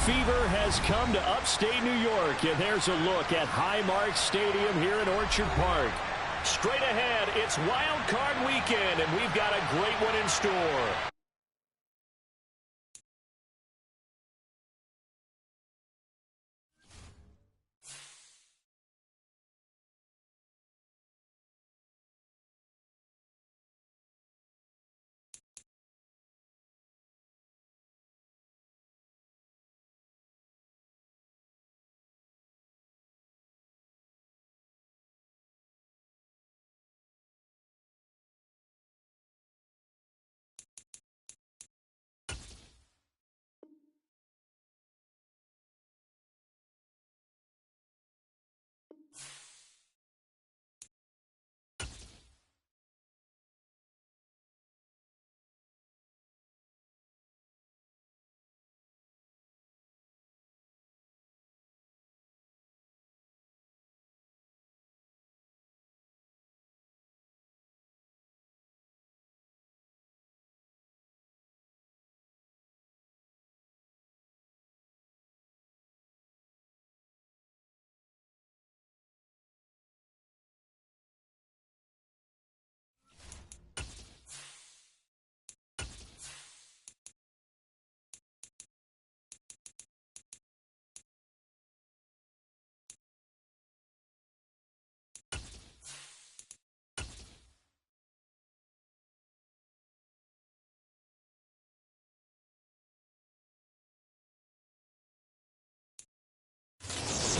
fever has come to upstate New York, and there's a look at Highmark Stadium here in Orchard Park. Straight ahead, it's Wild Card Weekend, and we've got a great one in store.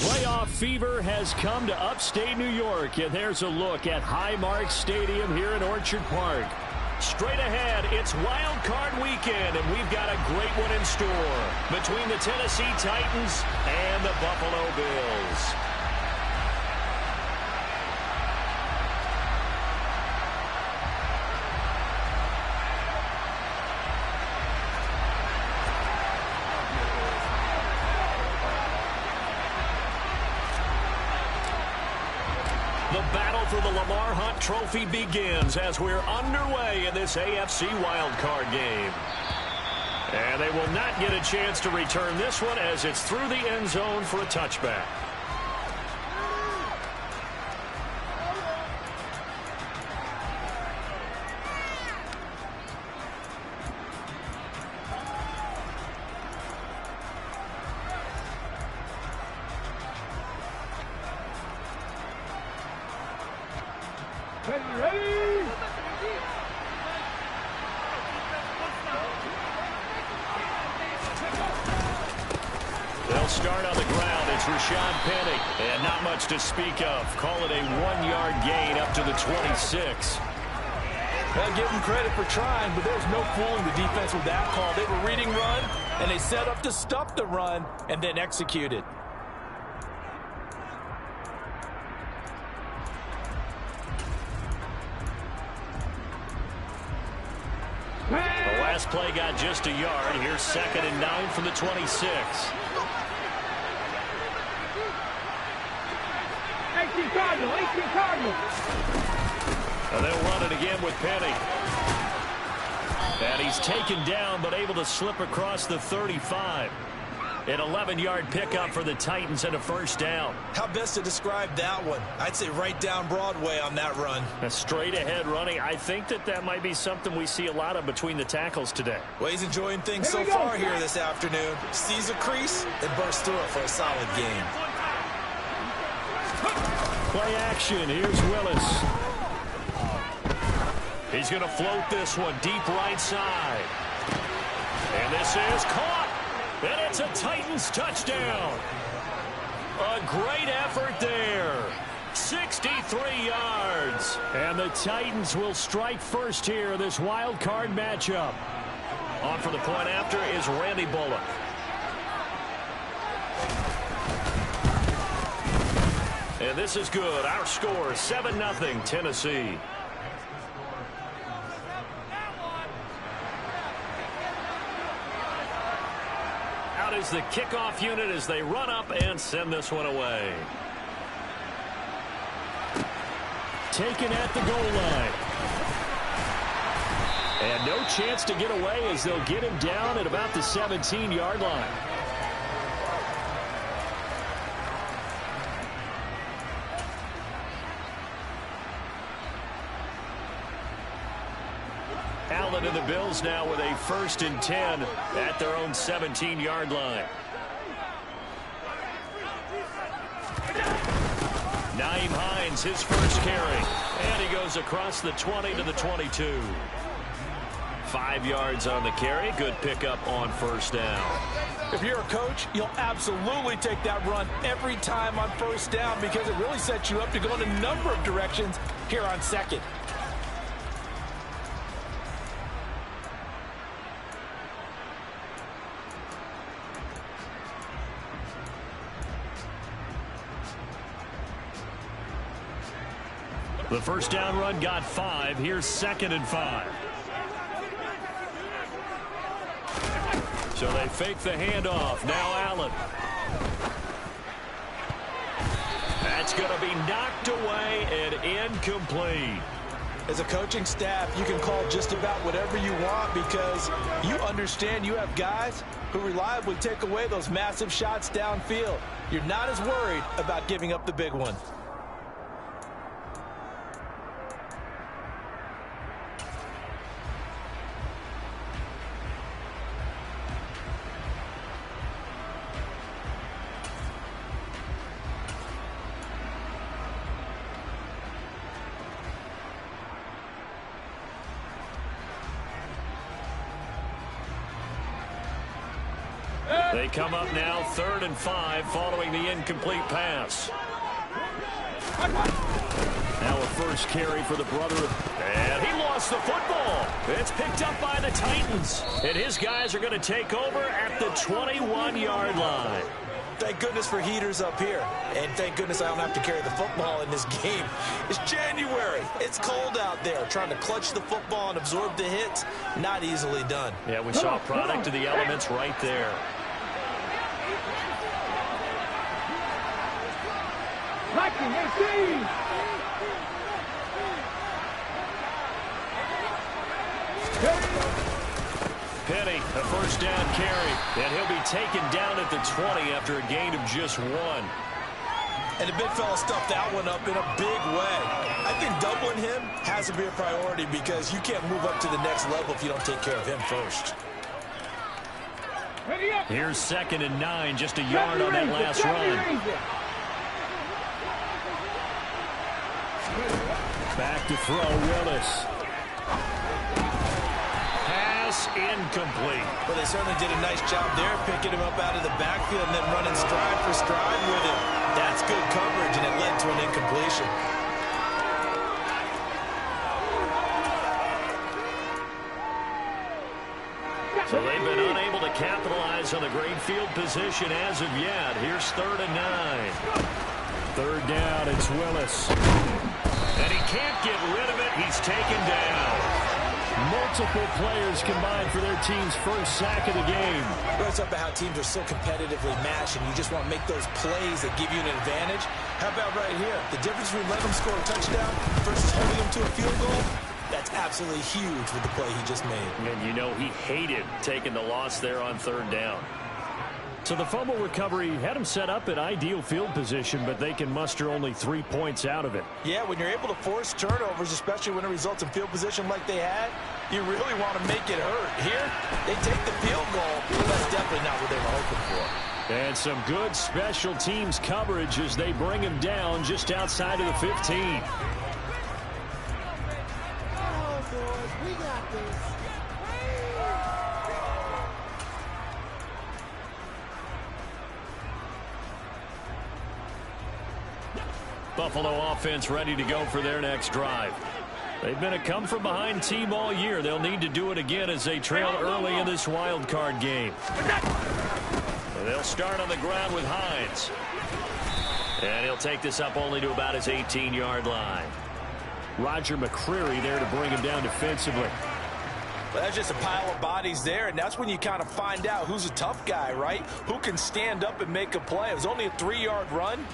Playoff fever has come to upstate New York, and there's a look at Highmark Stadium here in Orchard Park. Straight ahead, it's Wild Card Weekend, and we've got a great one in store between the Tennessee Titans and the Buffalo Bills. The battle for the Lamar Hunt Trophy begins as we're underway in this AFC wildcard game. And they will not get a chance to return this one as it's through the end zone for a touchback. They'll start on the ground. It's Rashad Penny. And not much to speak of. Call it a 1-yard gain up to the 26. Well, give them credit for trying, but there's no fooling the defense with that call. They were reading run, and they set up to stop the run and then executed. The last play got just a yard. Here's 2nd and 9 from the 26. 18 Cardinal. And they'll run it again with Penny. And he's taken down, but able to slip across the 35. An 11-yard pickup for the Titans and a first down. How best to describe that one? I'd say right down Broadway on that run. A straight-ahead running. I think that might be something we see a lot of between the tackles today. Well, he's enjoying things so far here this afternoon. Sees a crease and bursts through it for a solid gain. Play action. Here's Willis. He's going to float this one deep right side. And this is caught. And it's a Titans touchdown. A great effort there. 63 yards. And the Titans will strike first here in this wild card matchup. On for the point after is Randy Bullock. And this is good. Our score is 7-0 Tennessee. Out is the kickoff unit as they run up and send this one away. Taken at the goal line. And no chance to get away as they'll get him down at about the 17-yard line. Allen and the Bills now with a 1st and 10 at their own 17-yard line. Naeem Hines, his first carry. And he goes across the 20 to the 22. 5 yards on the carry. Good pickup on 1st down. If you're a coach, you'll absolutely take that run every time on 1st down because it really sets you up to go in a number of directions here on 2nd. The 1st down run got 5. Here's 2nd and 5. So they fake the handoff. Now Allen. That's going to be knocked away and incomplete. As a coaching staff, you can call just about whatever you want because you understand you have guys who reliably take away those massive shots downfield. You're not as worried about giving up the big one. They come up now 3rd and 5 following the incomplete pass. Now a first carry for the brother. And he lost the football. It's picked up by the Titans. And his guys are going to take over at the 21-yard line. Thank goodness for heaters up here. And thank goodness I don't have to carry the football in this game. It's January. It's cold out there. Trying to clutch the football and absorb the hits, not easily done. Yeah, we saw a product of the elements right there. Penny, a 1st down carry, and he'll be taken down at the 20 after a gain of just 1. And the big fella stuffed that one up in a big way. I think doubling him has to be a priority because you can't move up to the next level if you don't take care of him first. Here's 2nd and 9, just a yard on that last run. Back to throw, Willis. Pass incomplete. Well, they certainly did a nice job there, picking him up out of the backfield and then running stride for stride with it. That's good coverage, and it led to an incompletion. So they've been unable to capitalize on the great field position as of yet. Here's 3rd and 9. 3rd down, it's Willis. And he can't get rid of it. He's taken down. Multiple players combined for their team's first sack of the game. It's up to how teams are so competitively matched, and you just want to make those plays that give you an advantage. How about right here? The difference between letting them score a touchdown versus holding them to a field goal, that's absolutely huge with the play he just made. And you know he hated taking the loss there on 3rd down. So the fumble recovery had him set up in ideal field position, but they can muster only 3 points out of it. Yeah, when you're able to force turnovers, especially when it results in field position like they had, you really want to make it hurt. Here, they take the field goal, but that's definitely not what they were hoping for. And some good special teams coverage as they bring him down just outside of the 15. Oh, boys, we got this. Buffalo offense ready to go for their next drive. They've been a come-from-behind team all year. They'll need to do it again as they trail early in this wild card game. And they'll start on the ground with Hines. And he'll take this up only to about his 18-yard line. Roger McCreary there to bring him down defensively. Well, that's just a pile of bodies there, and that's when you kind of find out who's a tough guy, right? Who can stand up and make a play. It was only a 3-yard run,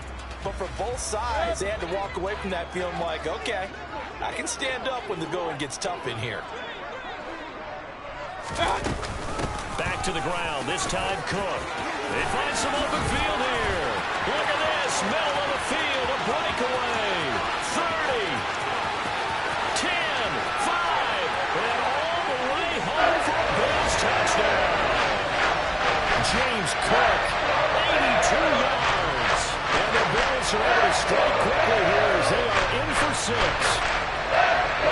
but for both sides, they had to walk away from that feeling like, okay, I can stand up when the going gets tough in here. Back to the ground, this time Cook. They find some open field here. Look at this, middle of the field, a breakaway. 30, 10, 5, and all the way to strike quickly here as they are in for 6.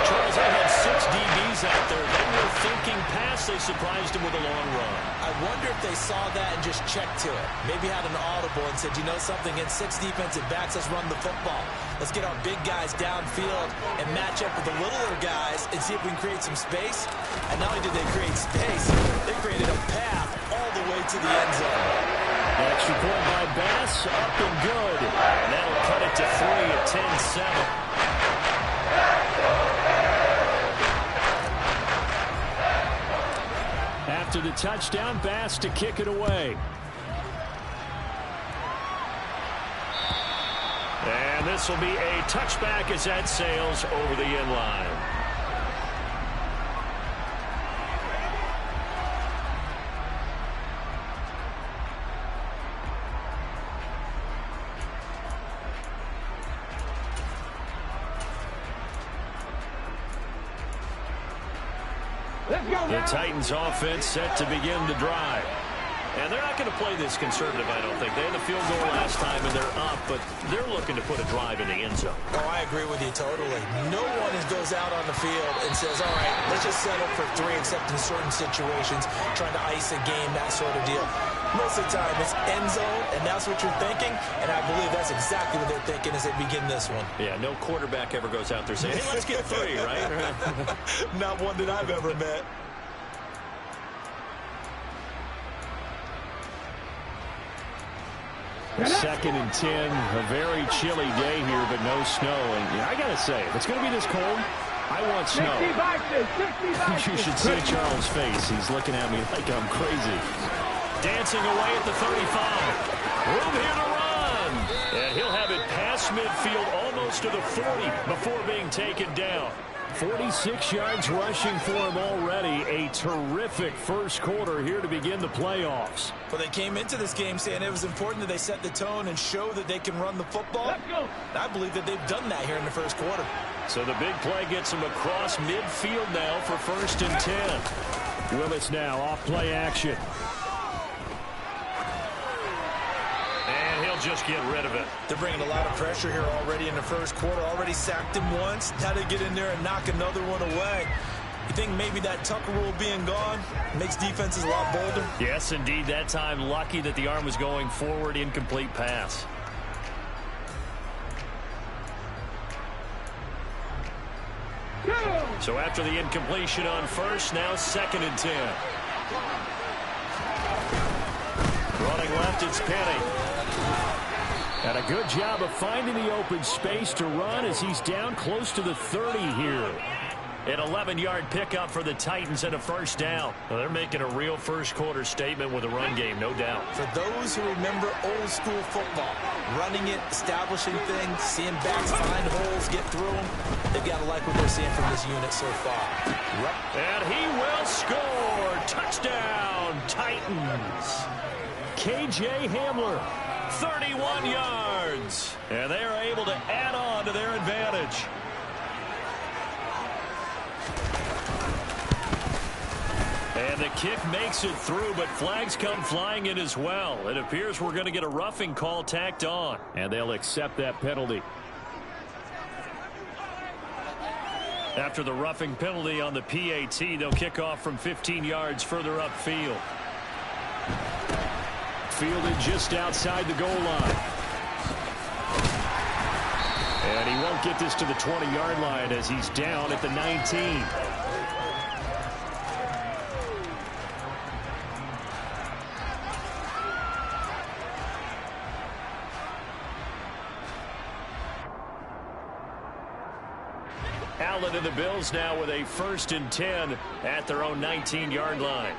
Charles, they had 6 DBs out there. They were thinking pass. They surprised him with a long run. I wonder if they saw that and just checked to it. Maybe had an audible and said, you know something, in 6 defensive backs, let's run the football. Let's get our big guys downfield and match up with the littler guys and see if we can create some space. And not only did they create space, they created a path all the way to the end zone. Extra point by Bass, up and good. And that'll cut it to 3 at 10-7. After the touchdown, Bass to kick it away. And this will be a touchback as that sails over the end line. The Titans offense set to begin the drive. And they're not going to play this conservative, I don't think. They had the field goal last time, and they're up, but they're looking to put a drive in the end zone. Oh, I agree with you totally. No one goes out on the field and says, all right, let's just settle for 3, except in certain situations, trying to ice a game, that sort of deal. Most of the time, it's end zone, and that's what you're thinking, and I believe that's exactly what they're thinking as they begin this one. Yeah, no quarterback ever goes out there saying, hey, let's get 3, right? Not one that I've ever met. Second and 10, a very chilly day here, but no snow. And I got to say, if it's going to be this cold, I want snow. 60 You should see Charles' face. He's looking at me like I'm crazy. Dancing away at the 35. Room here to run. And he'll have it past midfield almost to the 40 before being taken down. 46 yards rushing for him already. A terrific first quarter here to begin the playoffs. Well, they came into this game saying it was important that they set the tone and show that they can run the football. Let's go. I believe that they've done that here in the first quarter. So the big play gets him across midfield now for 1st and 10. Willis now off play action. And he'll just get rid of it. They're bringing a lot of pressure here already in the first quarter. Already sacked him once. Now they get in there and knock another one away. You think maybe that Tucker rule being gone makes defenses a lot bolder? Yes, indeed. That time lucky that the arm was going forward. Incomplete pass. So after the incompletion on first, now 2nd and 10. Running left, it's Penny. And a good job of finding the open space to run as he's down close to the 30 here. An 11-yard pickup for the Titans and a 1st down. Well, they're making a real first quarter statement with a run game, no doubt. For those who remember old school football, running it, establishing things, seeing backs find holes, get through them, they've got to like what they're seeing from this unit so far. And he will score. Touchdown, Titans. KJ Hamler, 31 yards. And they are able to add on to their advantage. And the kick makes it through, but flags come flying in as well. It appears we're going to get a roughing call tacked on. And they'll accept that penalty. After the roughing penalty on the PAT, they'll kick off from 15 yards further upfield. Fielded just outside the goal line. And he won't get this to the 20-yard line as he's down at the 19. Allen and the Bills now with a 1st and 10 at their own 19-yard line.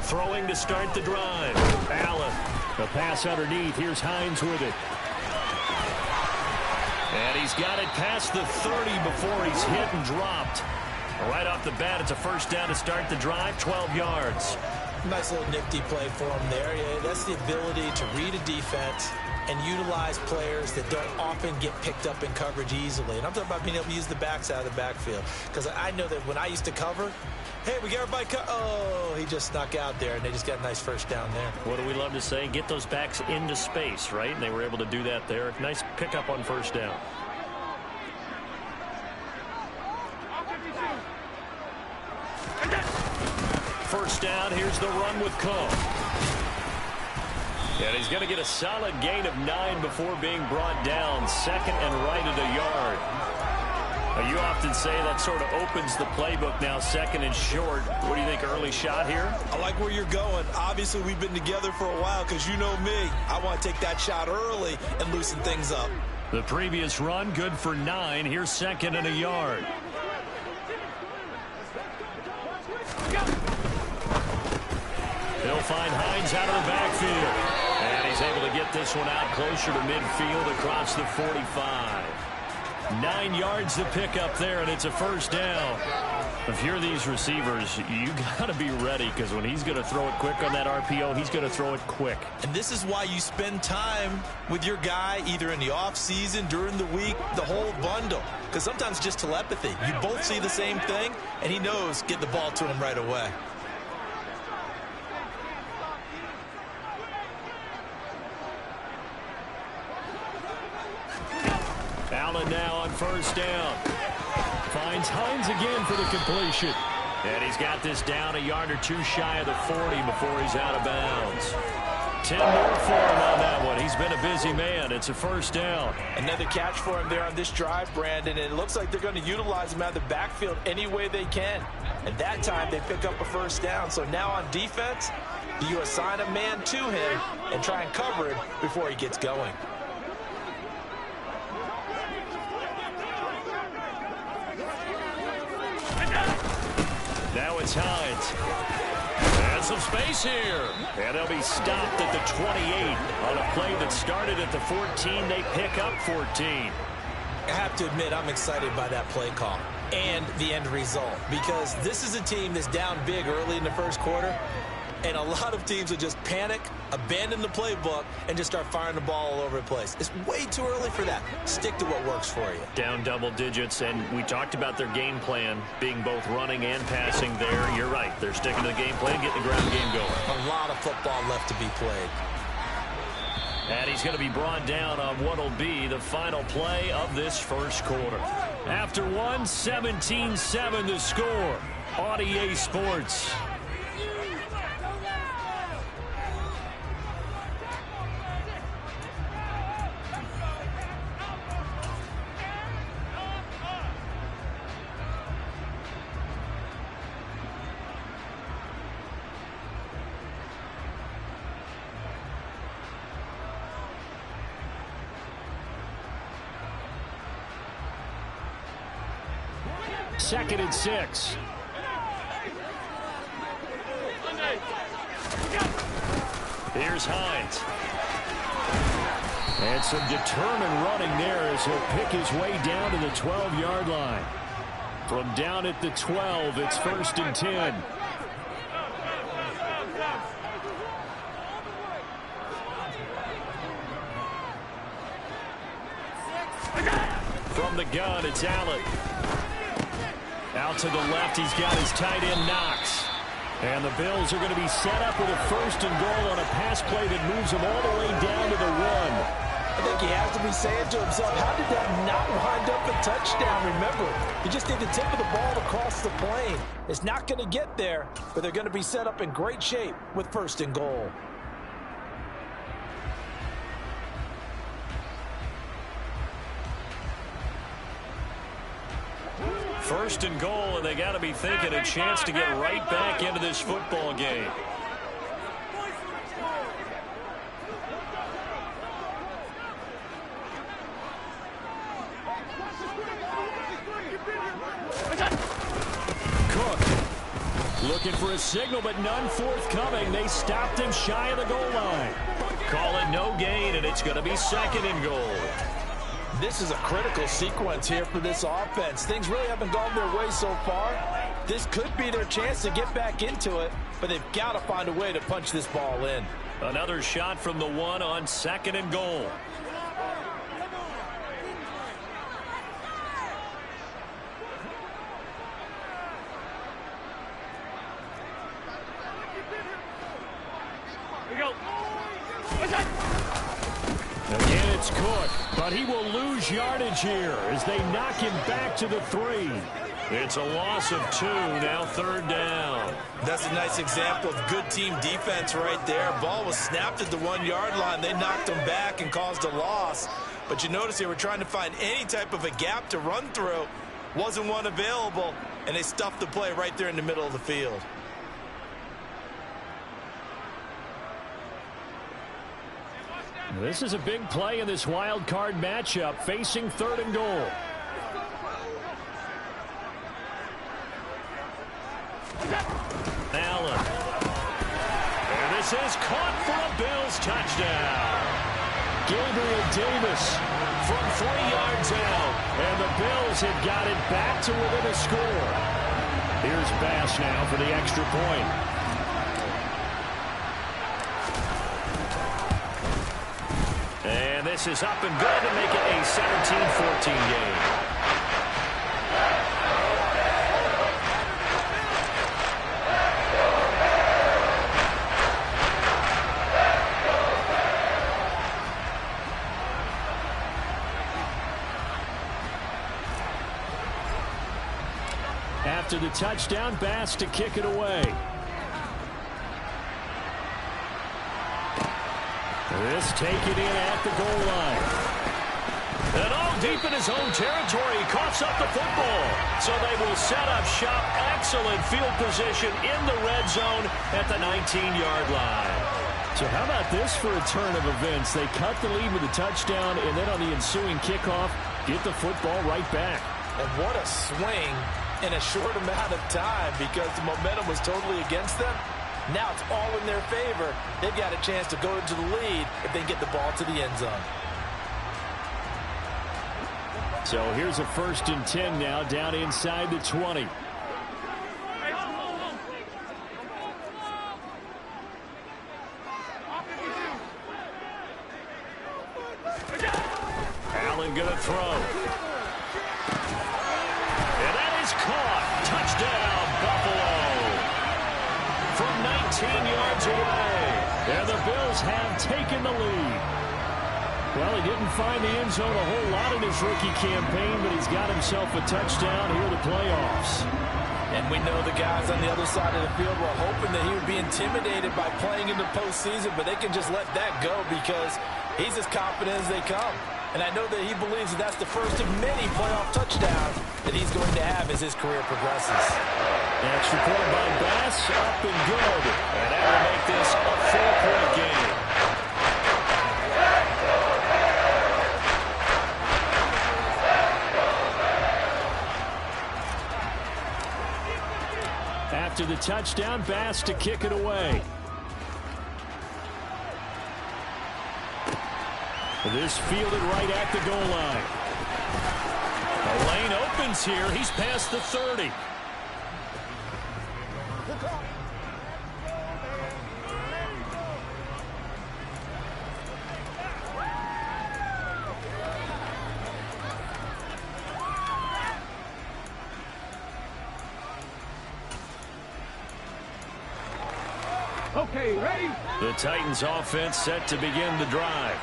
Throwing to start the drive. Allen. The pass underneath. Here's Hines with it. And he's got it past the 30 before he's hit and dropped. Right off the bat, it's a first down to start the drive, 12 yards. Nice little nifty play for him there. Yeah, that's the ability to read a defense and utilize players that don't often get picked up in coverage easily. And I'm talking about being able to use the backs out of the backfield. Because I know that when I used to cover, hey, we got everybody oh, he just snuck out there, and they just got a nice first down there. What do we love to say? Get those backs into space, right? And they were able to do that there. Nice pickup on first down. First down, here's the run with Coe. And he's going to get a solid gain of 9 before being brought down. Second and right at a yard. Now, you often say that sort of opens the playbook now, second and short. What do you think, early shot here? I like where you're going. Obviously, we've been together for a while because you know me. I want to take that shot early and loosen things up. The previous run, good for 9. Here's second and a yard. He'll find Hines out of the backfield. And he's able to get this one out closer to midfield across the 45. 9 yards to pick up there, and it's a first down. If you're these receivers, you got to be ready, because when he's going to throw it quick on that RPO, he's going to throw it quick. And this is why you spend time with your guy either in the offseason, during the week, the whole bundle. Because sometimes just telepathy. You both see the same thing, and he knows get the ball to him right away. Allen now on first down. Finds Hines again for the completion. And he's got this down a yard or two shy of the 40 before he's out of bounds. 10 more for him on that one. He's been a busy man. It's a first down. Another catch for him there on this drive, Brandon. And it looks like they're going to utilize him out of the backfield any way they can. And that time they pick up a first down. So now on defense, do you assign a man to him and try and cover him before he gets going? Now it's Hines. And some space here. And they'll be stopped at the 28 on a play that started at the 14. They pick up 14. I have to admit, I'm excited by that play call and the end result, because this is a team that's down big early in the first quarter, and a lot of teams will just panic, abandon the playbook, and just start firing the ball all over the place. It's way too early for that. Stick to what works for you. Down double digits, and we talked about their game plan being both running and passing there. You're right. They're sticking to the game plan, getting the ground game going. A lot of football left to be played. And he's going to be brought down on what will be the final play of this first quarter. After one, 17-7 the score on EA Sports. Second and 6. Here's Hines. And some determined running there as he'll pick his way down to the 12-yard line. From down at the 12, it's first and 10. From the gun, it's Allen. Out to the left, he's got his tight end Knox. And the Bills are going to be set up with a first and goal on a pass play that moves them all the way down to the 1. I think he has to be saying to himself, how did that not wind up a touchdown? Remember, you just need the tip of the ball to cross the plane. It's not going to get there, but they're going to be set up in great shape with first and goal. First and goal, and they got to be thinking a chance to get right back into this football game. Cook looking for a signal, but none forthcoming. They stopped him shy of the goal line. Call it no gain, and it's going to be second and goal. This is a critical sequence here for this offense. Things really haven't gone their way so far. This could be their chance to get back into it, but they've got to find a way to punch this ball in. Another shot from the one on 2nd and goal. Again, it's Cook, but he will lose yardage here as they knock him back to the 3. It's a loss of 2, now 3rd down. That's a nice example of good team defense right there. Ball was snapped at the 1-yard line. They knocked him back and caused a loss. But you notice they were trying to find any type of a gap to run through. Wasn't one available, and they stuffed the play right there in the middle of the field. This is a big play in this wild card matchup, facing 3rd and goal. Allen. And this is caught for a Bills touchdown. Gabriel Davis from 3 yards out. And the Bills have got it back to within a score. Here's Bass now for the extra point. And this is up and good to make it a 17-14 game. After the touchdown, Bass to kick it away. This taken in at the goal line. And all deep in his own territory, he coughs up the football. So they will set up shop. Excellent field position in the red zone at the 19-yard line. So how about this for a turn of events? They cut the lead with a touchdown, and then on the ensuing kickoff, get the football right back. And what a swing in a short amount of time, because the momentum was totally against them. Now it's all in their favor. They've got a chance to go into the lead if they get the ball to the end zone. So here's a 1st and 10 now, down inside the 20. Allen gonna throw. And that is caught. Touchdown, Buffalo. From 19 yards away. And the Bills have taken the lead. Well, he didn't find the end zone a whole lot in his rookie campaign, but he's got himself a touchdown here in the playoffs. And we know the guys on the other side of the field were hoping that he would be intimidated by playing in the postseason, but they can just let that go because he's as confident as they come. And I know that he believes that that's the first of many playoff touchdowns that he's going to have as his career progresses. Extra point by Bass, up and good. And that will make this a 4-point game. After the touchdown, Bass to kick it away. This fielded right at the goal line. The lane opens here. He's past the 30. Okay, ready? The Titans offense set to begin the drive.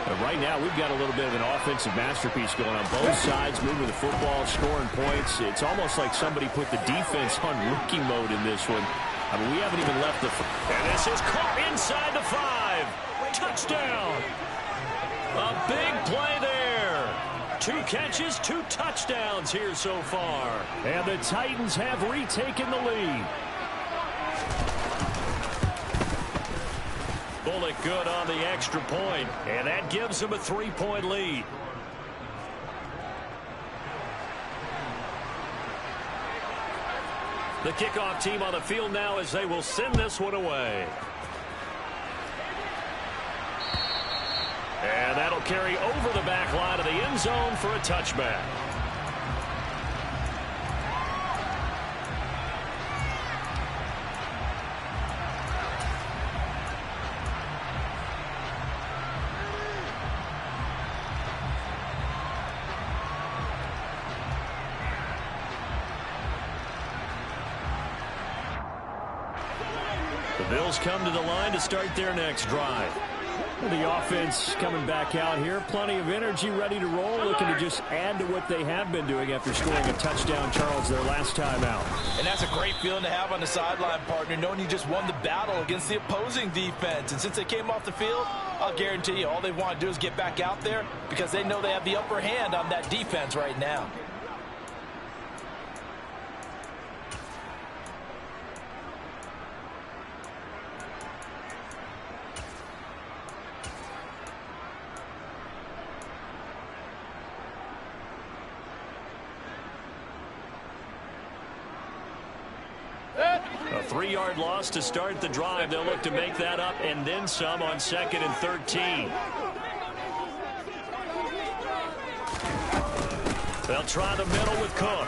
But right now, we've got a little bit of an offensive masterpiece going on both sides, moving the football, scoring points. It's almost like somebody put the defense on rookie mode in this one. I mean, we haven't even left the... And this is caught inside the 5. Touchdown. A big play there. 2 catches, 2 touchdowns here so far. And the Titans have retaken the lead. Bullock good on the extra point, and that gives them a 3-point lead. The kickoff team on the field now as they will send this one away. And that'll carry over the back line of the end zone for a touchback. The Bills come to the line to start their next drive. The offense coming back out here. Plenty of energy, ready to roll, looking to just add to what they have been doing after scoring a touchdown, Charles, their last time out. And that's a great feeling to have on the sideline, partner, knowing you just won the battle against the opposing defense. And since they came off the field, I'll guarantee you all they want to do is get back out there because they know they have the upper hand on that defense right now. A 3-yard loss to start the drive. They'll look to make that up and then some on 2nd and 13. They'll try the middle with Cook.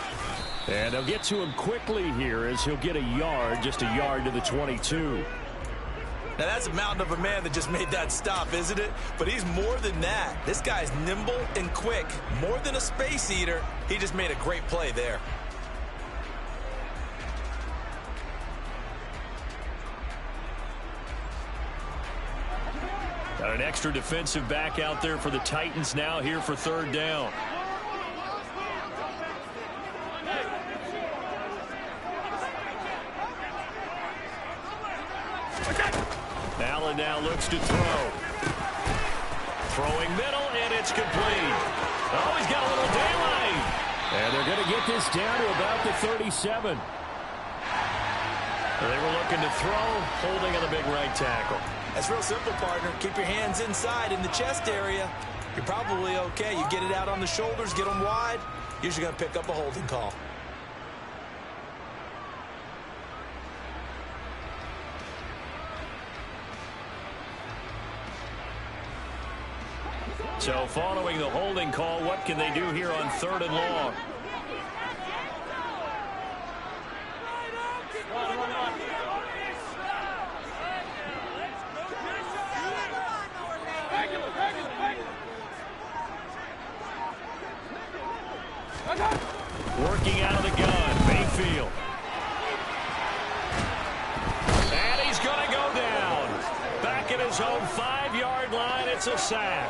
And they'll get to him quickly here as he'll get a yard, just a yard to the 22. Now, that's a mountain of a man that just made that stop, isn't it? But he's more than that. This guy's nimble and quick. More than a space eater. He just made a great play there. Got an extra defensive back out there for the Titans now here for 3rd down. Allen now looks to throw. Throwing middle, and it's complete. Oh, he's got a little daylight. And they're going to get this down to about the 37. They were looking to throw, holding on the big right tackle. That's real simple, partner. Keep your hands inside in the chest area. You're probably okay. You get it out on the shoulders, get them wide. Usually going to pick up a holding call. So following the holding call, what can they do here on 3rd and long? Working out of the gun, Mayfield. And he's going to go down. Back at his own 5-yard line, it's a sack.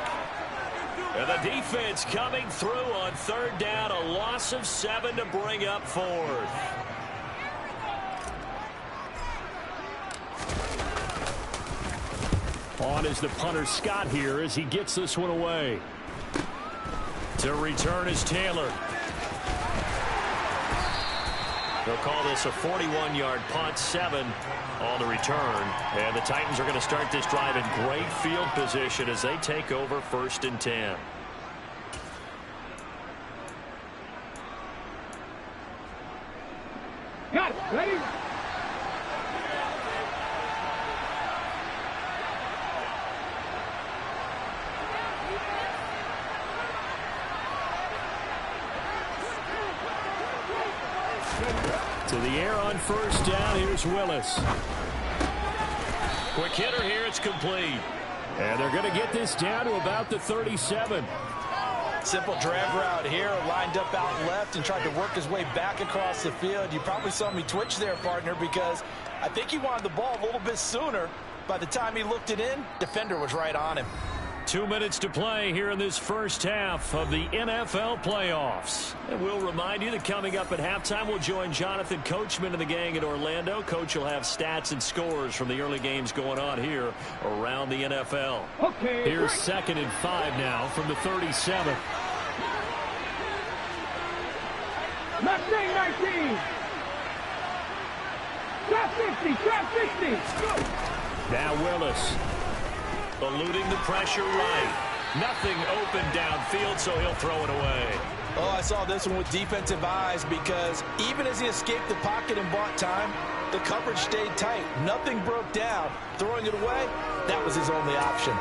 And the defense coming through on 3rd down, a loss of 7 to bring up 4th. On is the punter Scott here as he gets this one away. To return is Taylor. They'll call this a 41-yard punt, 7 on the return. And the Titans are going to start this drive in great field position as they take over 1st and 10. Got it. Ready? To the air on 1st down, here's Willis. Quick hitter here, it's complete. And they're going to get this down to about the 37. Simple drag route here, lined up out left and tried to work his way back across the field. You probably saw me twitch there, partner, because I think he wanted the ball a little bit sooner. By the time he looked it in, defender was right on him. 2 minutes to play here in this first half of the NFL playoffs. And we'll remind you that coming up at halftime, we'll join Jonathan Coachman and the gang in Orlando. Coach will have stats and scores from the early games going on here around the NFL. Okay. Here's 2nd and 5 now from the 37. Mustang 19. Trap 60. Trap 60. Now Willis. Eluding the pressure right. Nothing open downfield, so he'll throw it away. Oh, I saw this one with defensive eyes because even as he escaped the pocket and bought time, the coverage stayed tight. Nothing broke down. Throwing it away, that was his only option.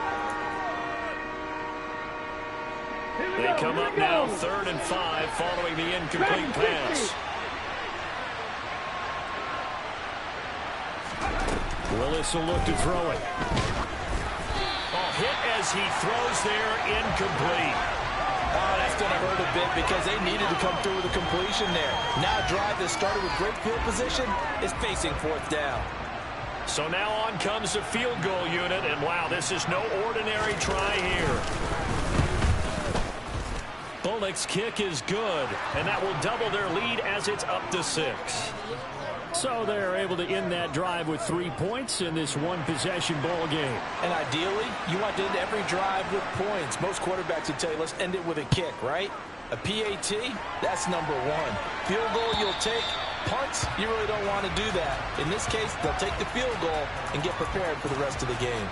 They come up now 3rd and 5 following the incomplete pass. Willis will look to throw it. Oh, hit as he throws there, incomplete. Oh, that's going to hurt a bit because they needed to come through with a completion there. Now a drive that started with great field position is facing 4th down. So now on comes the field goal unit, and wow, this is no ordinary try here. Bullock's kick is good, and that will double their lead as it's up to 6. So they're able to end that drive with 3 points in this one-possession ball game. And ideally, you want to end every drive with points. Most quarterbacks would tell you, let's end it with a kick, right? A PAT, that's #1. Field goal you'll take. Punts, you really don't want to do that. In this case, they'll take the field goal and get prepared for the rest of the game.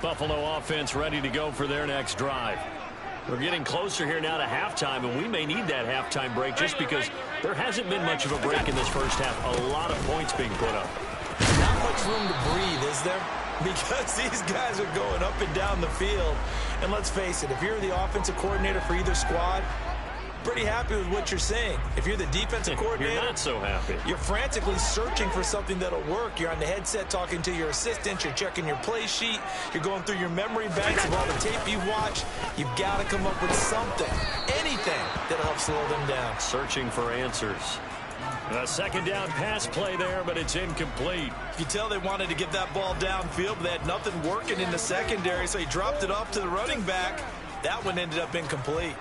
Buffalo offense ready to go for their next drive. We're getting closer here now to halftime, and we may need that halftime break just because there hasn't been much of a break in this first half. A lot of points being put up. Not much room to breathe, is there? Because these guys are going up and down the field. And let's face it, if you're the offensive coordinator for either squad, pretty happy with what you're saying. If you're the defensive coordinator, you're not so happy. You're frantically searching for something that'll work. You're on the headset talking to your assistant. You're checking your play sheet. You're going through your memory banks of all the tape you've watched. You've got to come up with something, anything that'll help slow them down. Searching for answers. A 2nd down pass play there, but it's incomplete. You can tell they wanted to get that ball downfield, but they had nothing working in the secondary, so he dropped it off to the running back. That one ended up incomplete.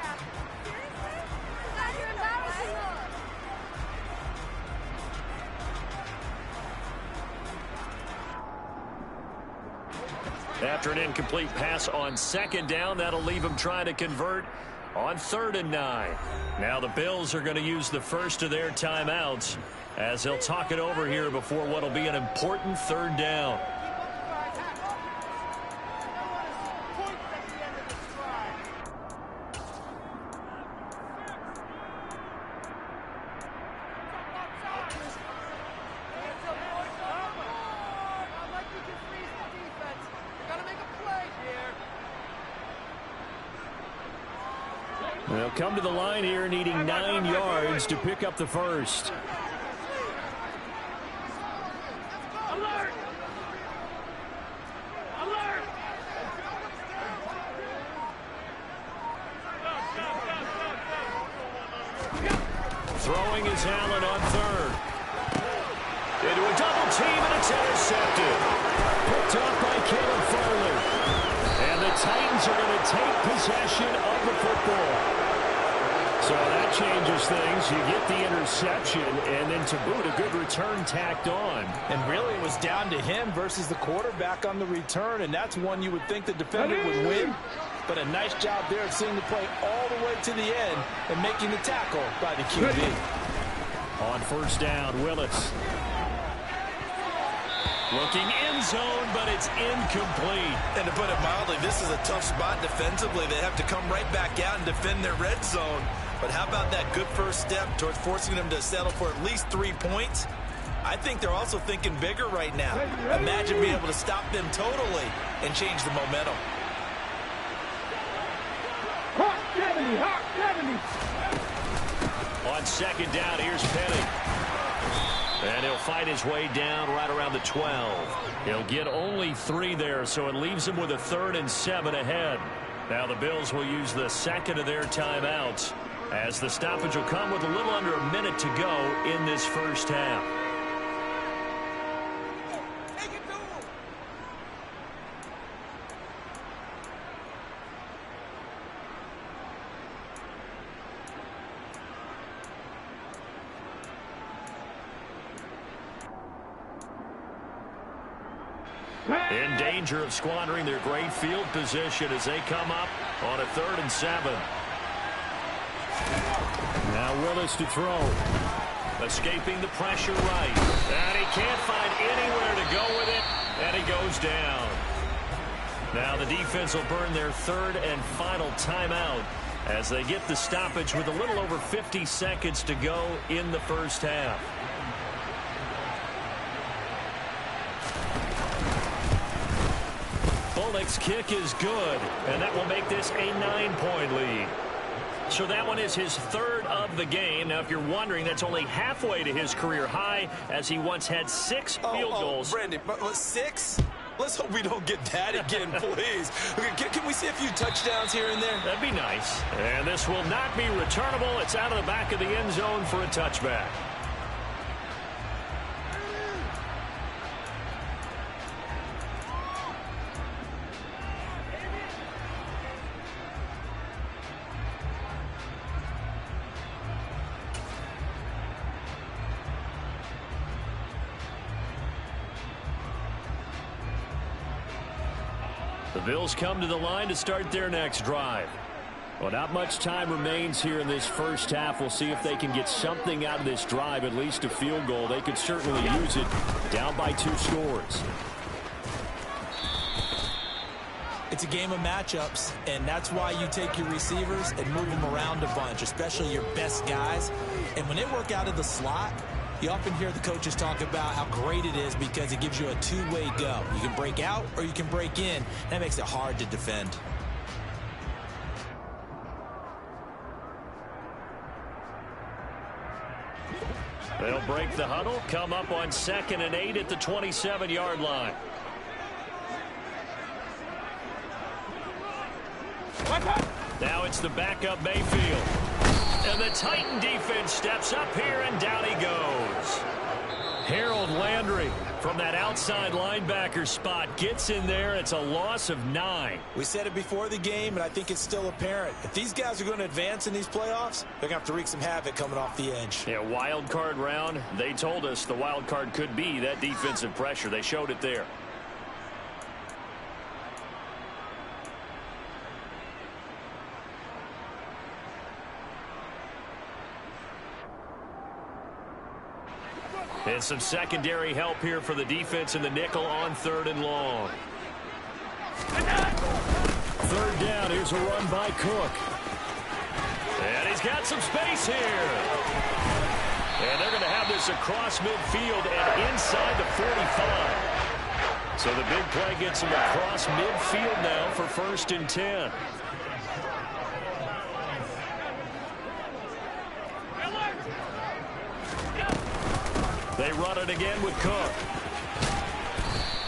After an incomplete pass on 2nd down, that'll leave them trying to convert on 3rd and 9. Now the Bills are going to use the first of their timeouts as they'll talk it over here before what'll be an important 3rd down. They'll come to the line here needing 9 yards to pick up the first. Alert! Alert! Throwing is Allen on 3rd. Into a double team, and it's intercepted. Picked off by Caleb Farley. And the Titans are going to take possession of the football. So that changes things. You get the interception, and then to boot, a good return tacked on. And really, it was down to him versus the quarterback on the return, and that's one you would think the defender would win. But a nice job there of seeing the play all the way to the end and making the tackle by the QB. On 1st down, Willis. Looking end zone, but it's incomplete. And to put it mildly, this is a tough spot defensively. They have to come right back out and defend their red zone. But how about that good first step towards forcing them to settle for at least 3 points? I think they're also thinking bigger right now. Imagine being able to stop them totally and change the momentum. Hawk 70, Hawk 70. On 2nd down, here's Penny. And he'll fight his way down right around the 12. He'll get only 3 there, so it leaves him with a 3rd and 7 ahead. Now the Bills will use the 2nd of their timeouts as the stoppage will come with a little under a minute to go in this first half. In danger of squandering their great field position as they come up on a 3rd and 7. Now Willis to throw. Escaping the pressure right. And he can't find anywhere to go with it. And he goes down. Now the defense will burn their 3rd and final timeout as they get the stoppage with a little over 50 seconds to go in the first half. Bullock's kick is good, and that will make this a 9-point lead. So that one is his third of the game. Now, if you're wondering, that's only halfway to his career high, as he once had 6 field goals. Brandon, but 6? Let's hope we don't get that again, please. Can we see a few touchdowns here and there? That'd be nice. And this will not be returnable. It's out of the back of the end zone for a touchback. The Bills come to the line to start their next drive. Well, not much time remains here in this first half. We'll see if they can get something out of this drive, at least a field goal. They could certainly use it, down by 2 scores. It's a game of matchups, and that's why you take your receivers and move them around a bunch, especially your best guys. And when they work out of the slot, you often hear the coaches talk about how great it is because it gives you a two-way go. You can break out or you can break in. That makes it hard to defend. They'll break the huddle, come up on 2nd and 8 at the 27-yard line. Now it's the backup Mayfield. And the Titan defense steps up here, and down he goes. Harold Landry from that outside linebacker spot gets in there. It's a loss of 9. We said it before the game, and I think it's still apparent. If these guys are going to advance in these playoffs, they're going to have to wreak some havoc coming off the edge. Yeah, wild card round. They told us the wild card could be that defensive pressure. They showed it there. And some secondary help here for the defense in the nickel on 3rd and long. 3rd down. Here's a run by Cook. And he's got some space here. And they're going to have this across midfield and inside the 45. So the big play gets him across midfield now for 1st and 10. They run it again with Cook.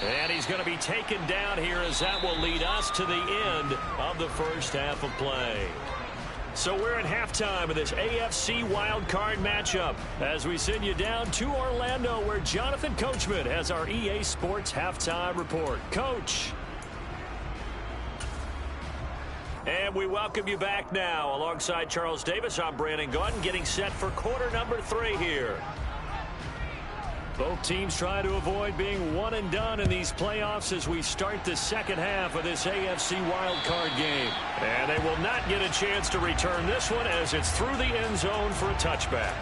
And he's going to be taken down here, as that will lead us to the end of the first half of play. So we're at halftime of this AFC wildcard matchup as we send you down to Orlando, where Jonathan Coachman has our EA Sports halftime report. Coach. And we welcome you back now. Alongside Charles Davis, I'm Brandon Gaudin, getting set for quarter number 3 here. Both teams try to avoid being one and done in these playoffs as we start the second half of this AFC wildcard game. And they will not get a chance to return this one, as it's through the end zone for a touchback.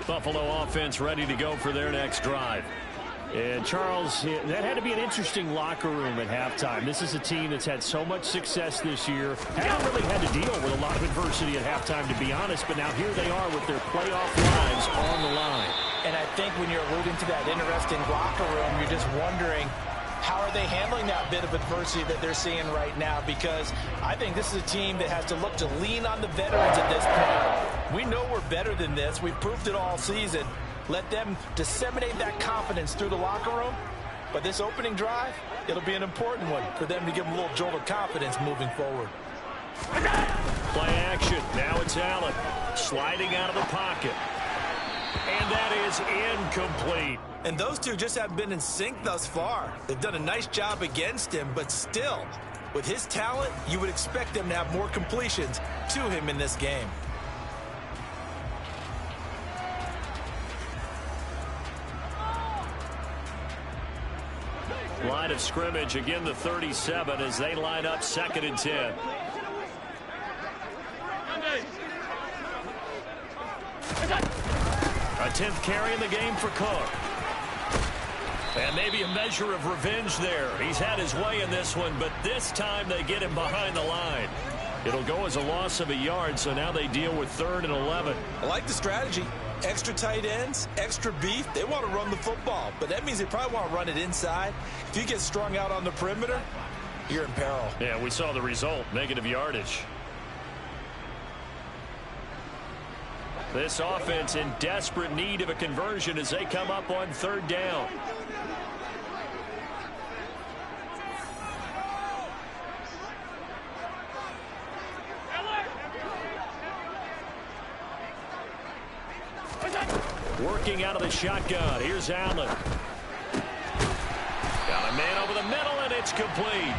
Buffalo offense ready to go for their next drive. And Charles, that had to be an interesting locker room at halftime. This is a team that's had so much success this year. Haven't really had to deal with a lot of adversity at halftime, to be honest, but now here they are with their playoff lives on the line. And I think when you're alluding to that interesting locker room, you're just wondering, how are they handling that bit of adversity that they're seeing right now? Because I think this is a team that has to look to lean on the veterans at this point. We know we're better than this. We've proved it all season. Let them disseminate that confidence through the locker room. But this opening drive, it'll be an important one for them to give them a little jolt of confidence moving forward. Play action. Now it's Allen sliding out of the pocket. And that is incomplete. And those two just haven't been in sync thus far. They've done a nice job against him, but still, with his talent, you would expect them to have more completions to him in this game. Line of scrimmage, again the 37 as they line up 2nd and 10. 10th carry in the game for Cook. And maybe a measure of revenge there. He's had his way in this one, but this time they get him behind the line. It'll go as a loss of a yard, so now they deal with 3rd and 11. I like the strategy. Extra tight ends, extra beef. They want to run the football, but that means they probably want to run it inside. If you get strung out on the perimeter, you're in peril. Yeah, we saw the result, negative yardage. This offense in desperate need of a conversion as they come up on 3rd down. Working out of the shotgun. Here's Allen. Got a man over the middle, and it's complete.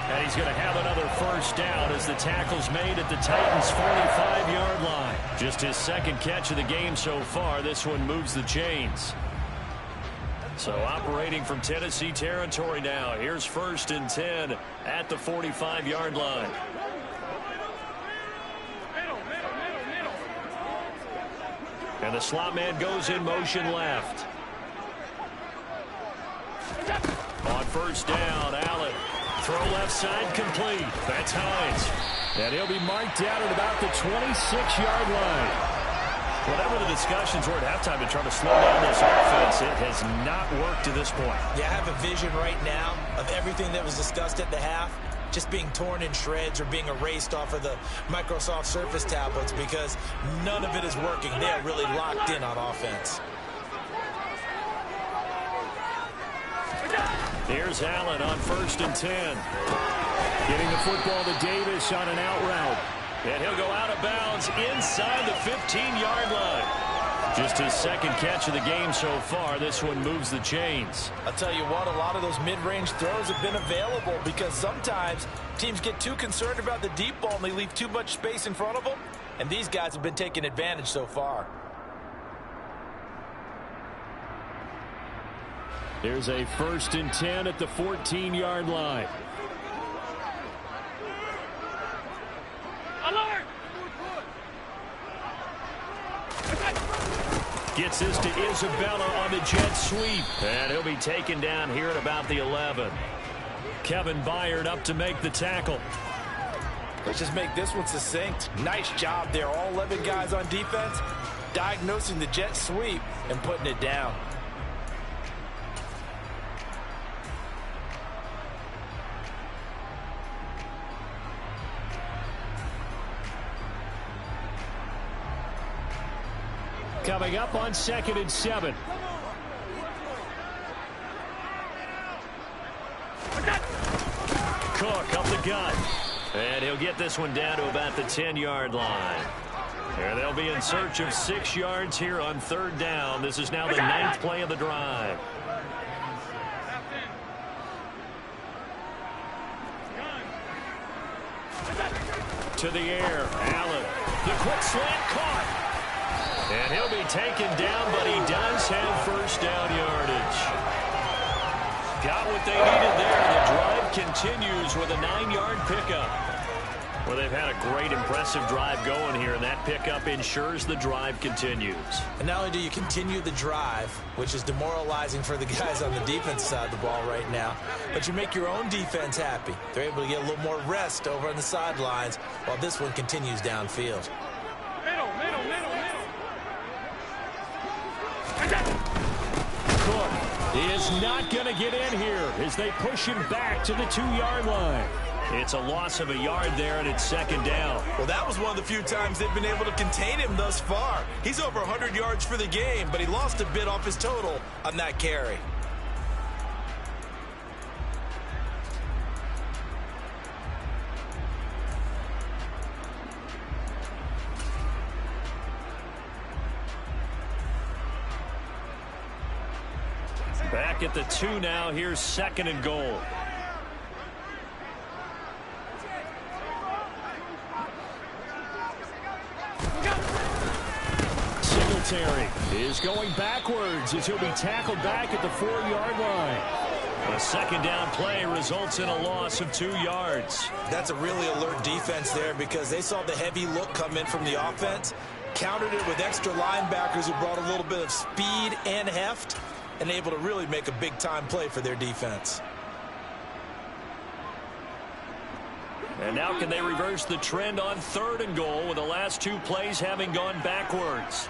And he's going to have another first down as the tackle's made at the Titans' 45-yard line. Just his 2nd catch of the game so far. This one moves the chains. So operating from Tennessee territory now. Here's 1st and 10 at the 45-yard line. And the slot man goes in motion left. On 1st down, Allen. Throw left side complete. That's Hines. And he'll be marked down at about the 26-yard line. Whatever the discussions were at halftime to try to slow down this offense, it has not worked to this point. Yeah, I have a vision right now of everything that was discussed at the half just being torn in shreds or being erased off of the Microsoft Surface tablets because none of it is working. They are really locked in on offense. Here's Allen on 1st and 10. Getting the football to Davis on an out route. And he'll go out of bounds inside the 15-yard line. Just his 2nd catch of the game so far. This one moves the chains. I'll tell you what, a lot of those mid-range throws have been available because sometimes teams get too concerned about the deep ball and they leave too much space in front of them. And these guys have been taking advantage so far. There's a 1st and 10 at the 14-yard line. Alert! Gets this to Isabella on the jet sweep. And he'll be taken down here at about the 11. Kevin Byard up to make the tackle. Let's just make this one succinct. Nice job there. All 11 guys on defense diagnosing the jet sweep and putting it down. Coming up on 2nd and 7. Cook up the gut. And he'll get this one down to about the 10-yard line. And they'll be in search of 6 yards here on 3rd down. This is now the 9th play of the drive. To the air. Allen. The quick slant caught. And he'll be taken down, but he does have 1st down yardage. Got what they needed there. The drive continues with a 9-yard pickup. Well, they've had a great, impressive drive going here, and that pickup ensures the drive continues. And not only do you continue the drive, which is demoralizing for the guys on the defense side of the ball right now, but you make your own defense happy. They're able to get a little more rest over on the sidelines while this one continues downfield. Cook is not going to get in here as they push him back to the 2-yard line. It's a loss of a yard there, and it's 2nd down. Well, that was one of the few times they've been able to contain him thus far. He's over 100 yards for the game, but he lost a bit off his total on that carry. Back at the 2 now. Here's 2nd and goal. Singletary is going backwards as he'll be tackled back at the 4-yard line. A 2nd down play results in a loss of 2 yards. That's a really alert defense there because they saw the heavy look come in from the offense. countered it with extra linebackers who brought a little bit of speed and heft and able to really make a big-time play for their defense. And now can they reverse the trend on 3rd and goal with the last 2 plays having gone backwards?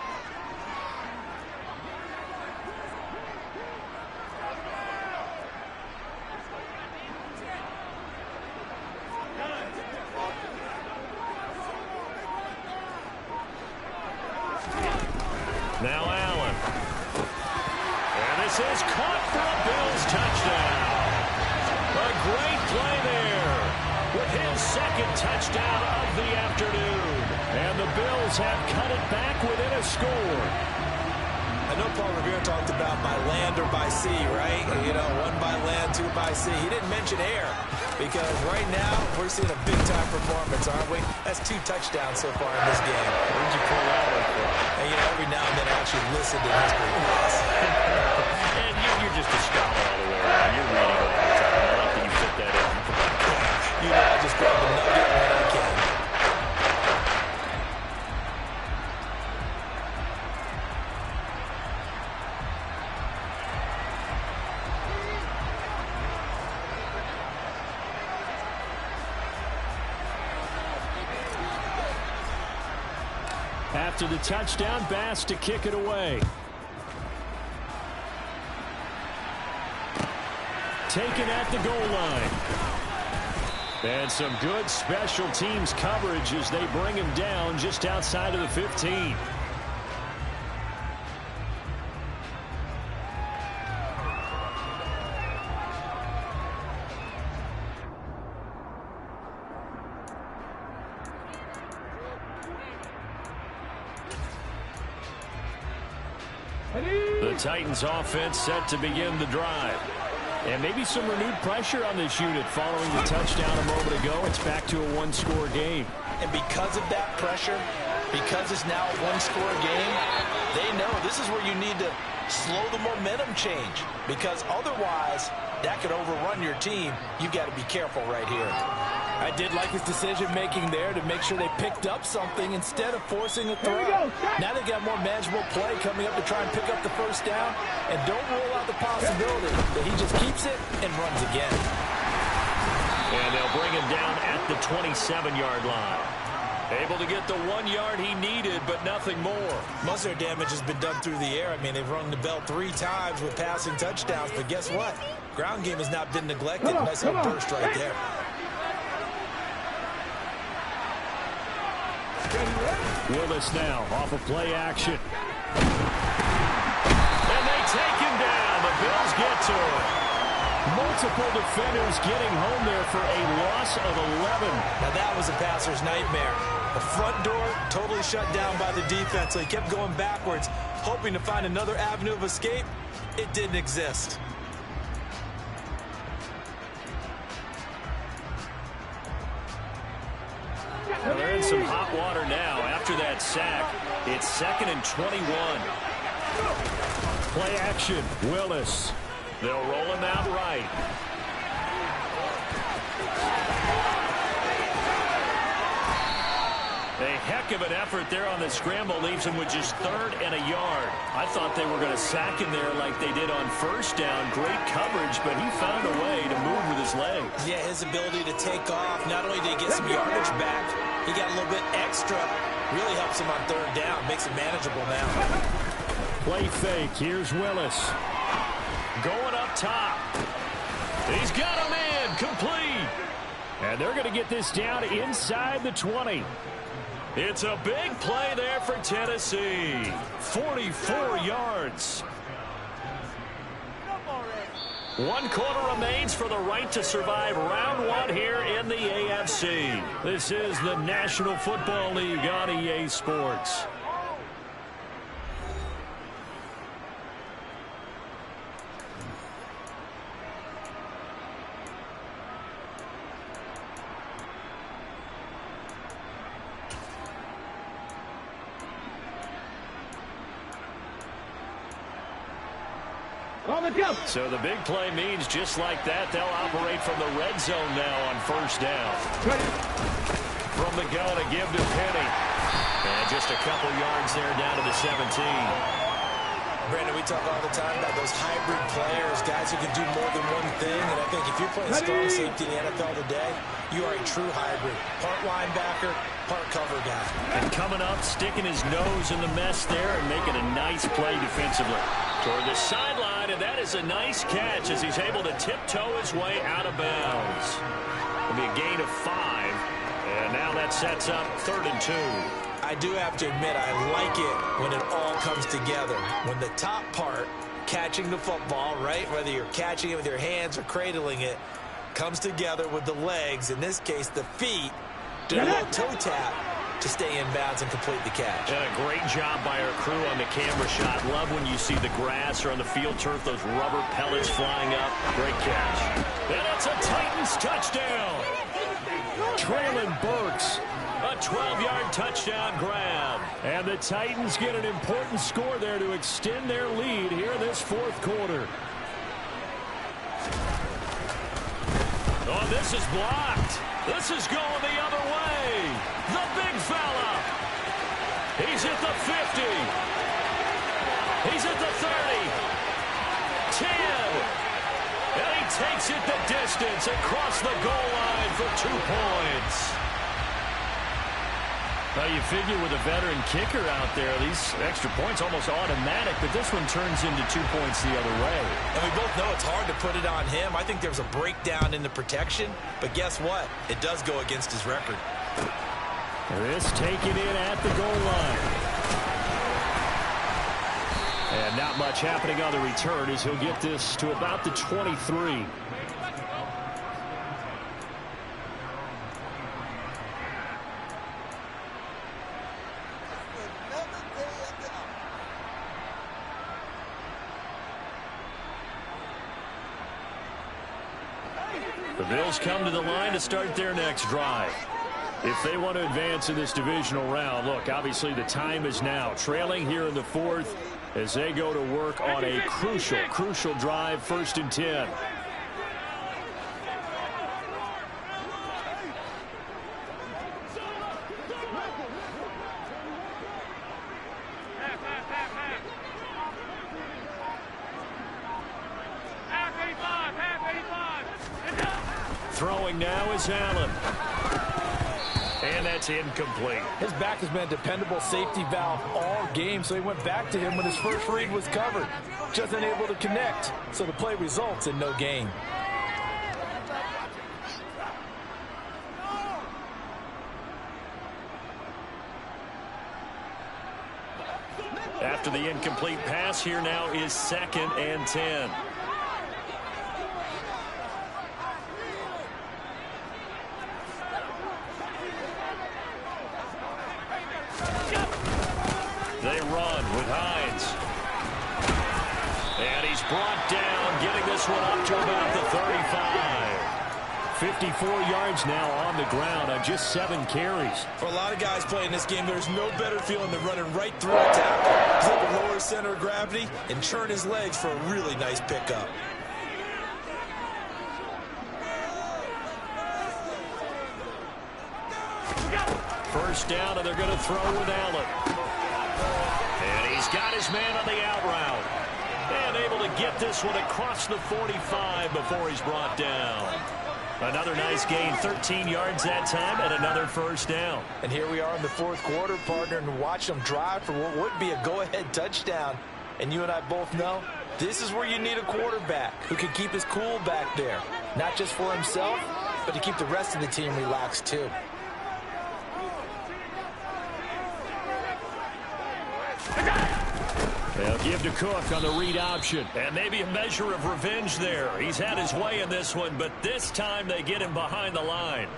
Now Allen. And this is caught for a Bills touchdown. A great play there with his 2nd touchdown of the afternoon. And the Bills have cut it back within a score. I know Paul Revere talked about by land or by sea, right? You know, 1 by land, 2 by sea. He didn't mention air because right now we're seeing a big-time performance, aren't we? That's 2 touchdowns so far in this game. Where'd you pull that one from? And, you know, every now and then I actually listen to history class. And you're just a scholar all the way around. You're reading all the time. I like that you fit that in. You know, I just grab the nugget when I can. After the touchdown, Bass to kick it away. Taken at the goal line. And some good special teams coverage as they bring him down just outside of the 15. The Titans offense set to begin the drive. And maybe some renewed pressure on this unit following the touchdown a moment ago. It's back to a 1-score game. And because of that pressure, because it's now a 1-score game, they know this is where you need to slow the momentum change. Because otherwise, that could overrun your team. You've got to be careful right here. I did like his decision-making there to make sure they picked up something instead of forcing a throw. Now they've got more manageable play coming up to try and pick up the 1st down. And don't rule out the possibility that he just keeps it and runs again. And they'll bring him down at the 27-yard line. Able to get the 1 yard he needed, but nothing more. Most of their damage has been done through the air. I mean, they've rung the bell 3 times with passing touchdowns. But guess what? Ground game has not been neglected. Nice little burst right there. Willis now off of play action. And they take him down. The Bills get to him. Multiple defenders getting home there for a loss of 11. Now that was a passer's nightmare. The front door totally shut down by the defense. So he kept going backwards, hoping to find another avenue of escape. It didn't exist. Well, they're in some hot water now after that sack. It's 2nd and 21. Play action. Willis. They'll roll him out right. A heck of an effort there on the scramble leaves him with just 3rd and a yard. I thought they were going to sack him there like they did on 1st down. Great coverage, but he found a way to move with his legs. Yeah, his ability to take off. Not only did he get some yardage back, he got a little bit extra. Really helps him on 3rd down. Makes it manageable now. Play fake. Here's Willis. Going up top. He's got him in. Complete. And they're going to get this down inside the 20. It's a big play there for Tennessee. 44 yards. 1 quarter remains for the right to survive round 1 here in the AFC. This is the National Football League on EA Sports. So the big play means just like that, they'll operate from the red zone now on 1st down. From the gun, a give to Penny. And just a couple yards there down to the 17. Brandon, we talk all the time about those hybrid players, guys who can do more than one thing. And I think if you're playing strong safety in the NFL today, you are a true hybrid. Part linebacker, part cover guy. And coming up, sticking his nose in the mess there and making a nice play defensively. Toward the sideline, and that is a nice catch as he's able to tiptoe his way out of bounds. It'll be a gain of 5. And now that sets up 3rd and 2. I do have to admit, I like it when it all comes together. When the top part, catching the football, right, whether you're catching it with your hands or cradling it, comes together with the legs, in this case the feet, do a little toe tap to stay in bounds and complete the catch. And a great job by our crew on the camera shot. Love when you see the grass or on the field turf, those rubber pellets flying up. Great catch. And it's a Titans touchdown. Traylon Burks. A 12-yard touchdown grab. And the Titans get an important score there to extend their lead here in this 4th quarter. Oh, this is blocked. This is going the other way. The big fella. He's at the 50. He's at the 30. 10. And he takes it the distance across the goal line for 2 points. Well, you figure with a veteran kicker out there, these extra points almost automatic, but this one turns into 2 points the other way. And we both know it's hard to put it on him. I think there's a breakdown in the protection, but guess what? It does go against his record. This taken in at the goal line. And not much happening on the return as he'll get this to about the 23. The Bills come to the line to start their next drive. If they want to advance in this divisional round, look, obviously the time is now. Trailing here in the 4th as they go to work on a crucial drive, 1st and 10. Throwing now is Allen. And that's incomplete. His back has been a dependable safety valve all game, so he went back to him when his first read was covered. Just unable to connect, so the play results in no gain. After the incomplete pass, here now is 2nd and 10. They run with Hines. And he's brought down, getting this one up to about the 35. 54 yards now on the ground on just 7 carries. For a lot of guys playing this game, there's no better feeling than running right through a tackle. He's able to lower his center of gravity and churn his legs for a really nice pickup. First down, and they're going to throw with Allen. And he's got his man on the out route. And able to get this one across the 45 before he's brought down. Another nice gain, 13 yards that time, and another first down. And here we are in the 4th quarter, partner, and watch them drive for what would be a go-ahead touchdown. And you and I both know this is where you need a quarterback who can keep his cool back there. Not just for himself, but to keep the rest of the team relaxed too. They'll give to Cook on the read option. And maybe a measure of revenge there. He's had his way in this one, but this time they get him behind the line.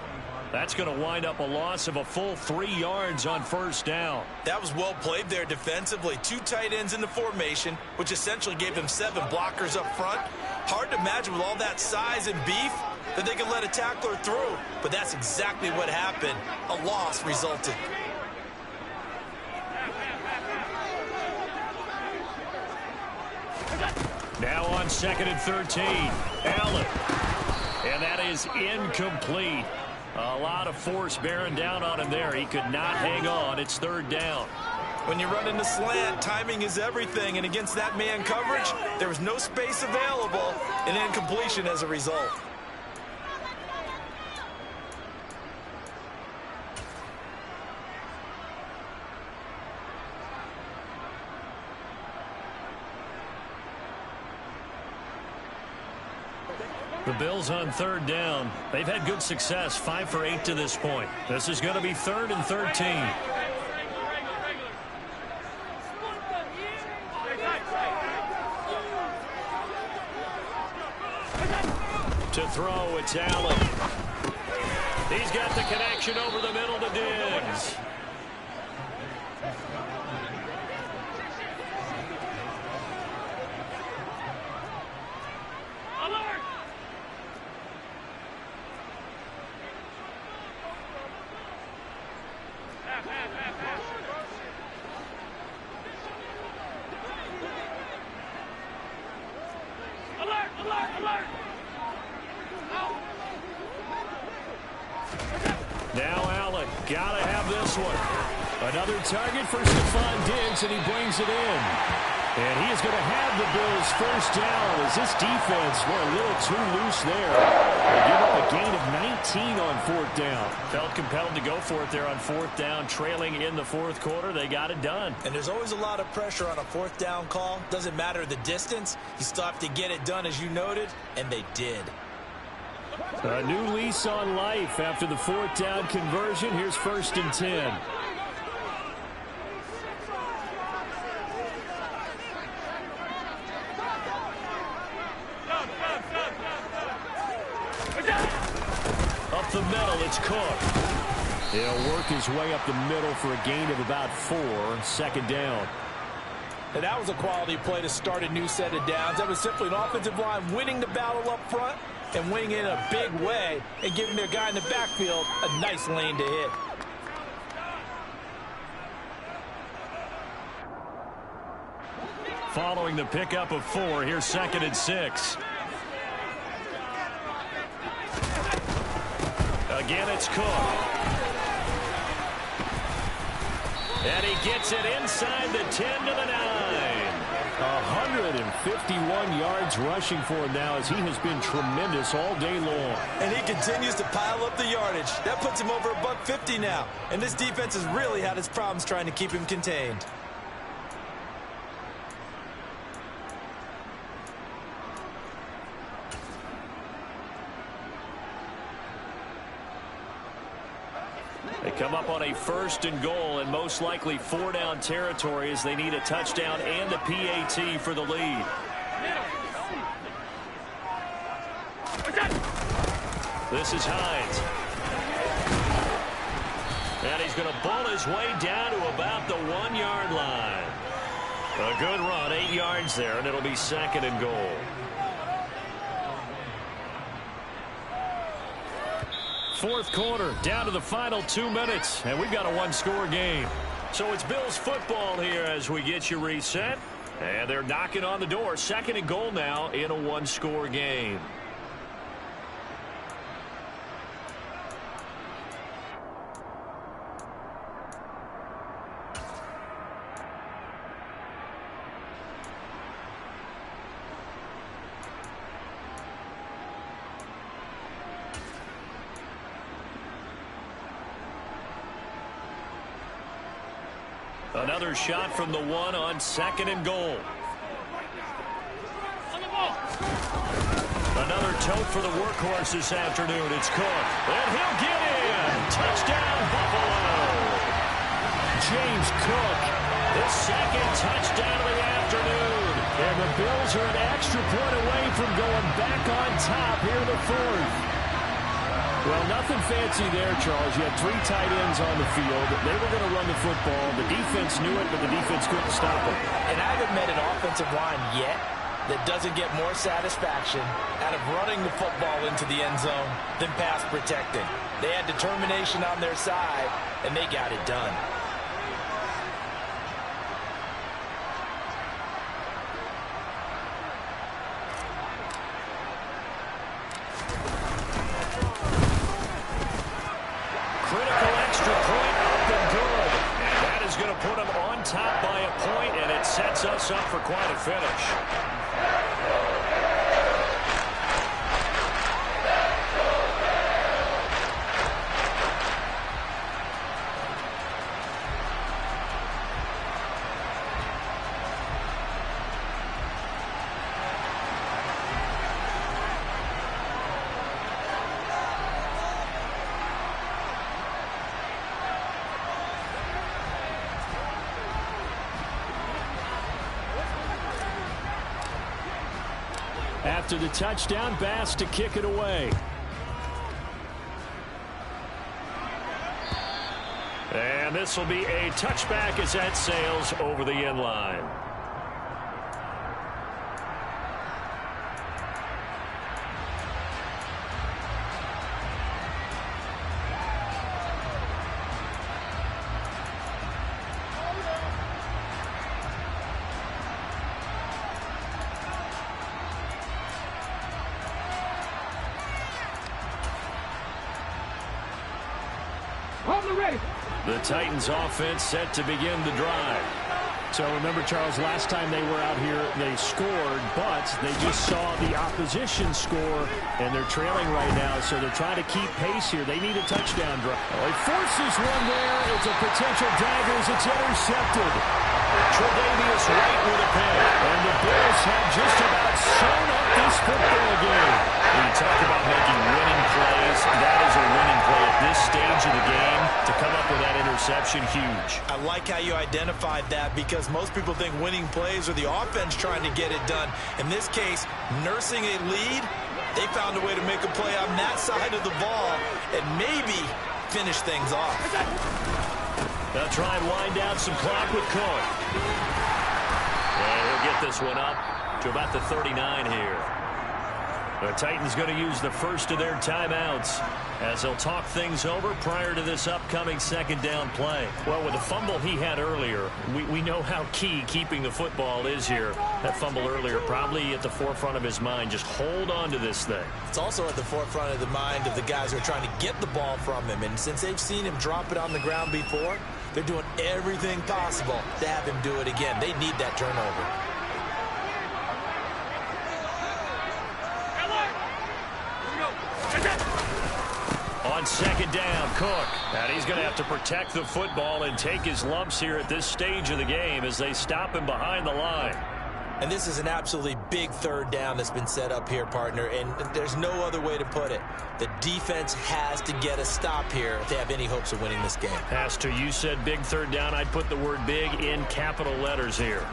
That's going to wind up a loss of a full 3 yards on first down. That was well played there defensively. 2 tight ends in the formation, which essentially gave them 7 blockers up front. Hard to imagine with all that size and beef that they could let a tackler through. But that's exactly what happened. A loss resulted. Now on 2nd and 13. Allen. And that is incomplete. A lot of force bearing down on him there. He could not hang on. It's third down. When you run in the slant, timing is everything. And against that man coverage, there was no space available and incompletion as a result. The Bills on third down. They've had good success, 5 for 8 to this point. This is going to be 3rd and 13. To throw, it's Allen. He's got the connection over the middle to Diggs. Now Allen, gotta have this one. Another target for Stephon Diggs, and he brings it in. And he is going to have the Bills first down as this defense were a little too loose there. They give up a gain of 19 on 4th down. Felt compelled to go for it there on 4th down, trailing in the 4th quarter. They got it done. And there's always a lot of pressure on a 4th down call. Doesn't matter the distance. You still have to get it done, as you noted, and they did. A new lease on life after the 4th down conversion. Here's 1st and 10. Up the middle, it's Cook. He'll work his way up the middle for a gain of about 4, 2nd down. And that was a quality play to start a new set of downs. That was simply an offensive line winning the battle up front and winning in a big way and giving their guy in the backfield a nice lane to hit. Following the pickup of 4, here's 2nd and 6. Again, it's Cook. And he gets it inside the 10 to the 9. 151 yards rushing for him now as he has been tremendous all day long. And he continues to pile up the yardage. That puts him over $150 now. And this defense has really had its problems trying to keep him contained. They come up on a 1st and goal and most likely 4-down territory as they need a touchdown and a PAT for the lead. This is Hines. And he's going to ball his way down to about the 1-yard line. A good run, 8 yards there, and it'll be 2nd and goal. Fourth quarter, down to the final 2 minutes, and we've got a 1-score game. So it's Bills football here as we get you reset. And they're knocking on the door. 2nd and goal now in a 1-score game. Another shot from the 1 on 2nd and goal. Another tote for the workhorse this afternoon. It's Cook. And he'll get in. Touchdown, Buffalo. James Cook, the 2nd touchdown of the afternoon. And the Bills are an extra point away from going back on top here in the 4th. Well, nothing fancy there, Charles. You had 3 tight ends on the field. They were going to run the football. The defense knew it, but the defense couldn't stop it. And I haven't met an offensive line yet that doesn't get more satisfaction out of running the football into the end zone than pass protecting. They had determination on their side, and they got it done. us up for quite a finish. After the touchdown, Bass to kick it away. And this will be a touchback as that sails over the end line. The Titans offense set to begin the drive. So remember, Charles, last time they were out here, they scored, but they just saw the opposition score, and they're trailing right now, so they're trying to keep pace here. They need a touchdown drive. He forces one there. It's a potential dagger as it's intercepted. Tre'Davious White with a pick. And the Bills have just about sewn up this football game. When you talk about making winning plays, that is a winning play at this stage of the game. To come up with that interception, huge. I like how you identified that, because most people think winning plays are the offense trying to get it done. In this case, nursing a lead, they found a way to make a play on that side of the ball and maybe finish things off. They'll try and wind down some clock with Cook. And he'll get this one up to about the 39 here. The Titans going to use the first of their timeouts as they'll talk things over prior to this upcoming second down play. Well, with the fumble he had earlier, we know how key keeping the football is here. That fumble earlier probably at the forefront of his mind. Just hold on to this thing. It's also at the forefront of the mind of the guys who are trying to get the ball from him. And since they've seen him drop it on the ground before, they're doing everything possible to have him do it again. They need that turnover. On second down, Cook. And he's going to have to protect the football and take his lumps here at this stage of the game as they stop him behind the line. And this is an absolutely big third down that's been set up here, partner, and there's no other way to put it. The defense has to get a stop here if they have any hopes of winning this game. Pastor, you said big third down. I'd put the word big in capital letters here.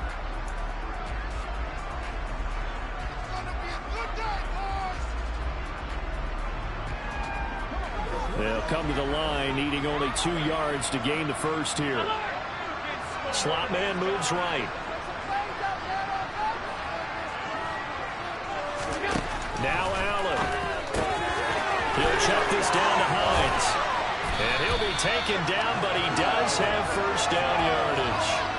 They'll come to the line, needing only 2 yards to gain the first here. Slot man moves right. Now Allen. He'll check this down to Hines. And he'll be taken down, but he does have first down yardage.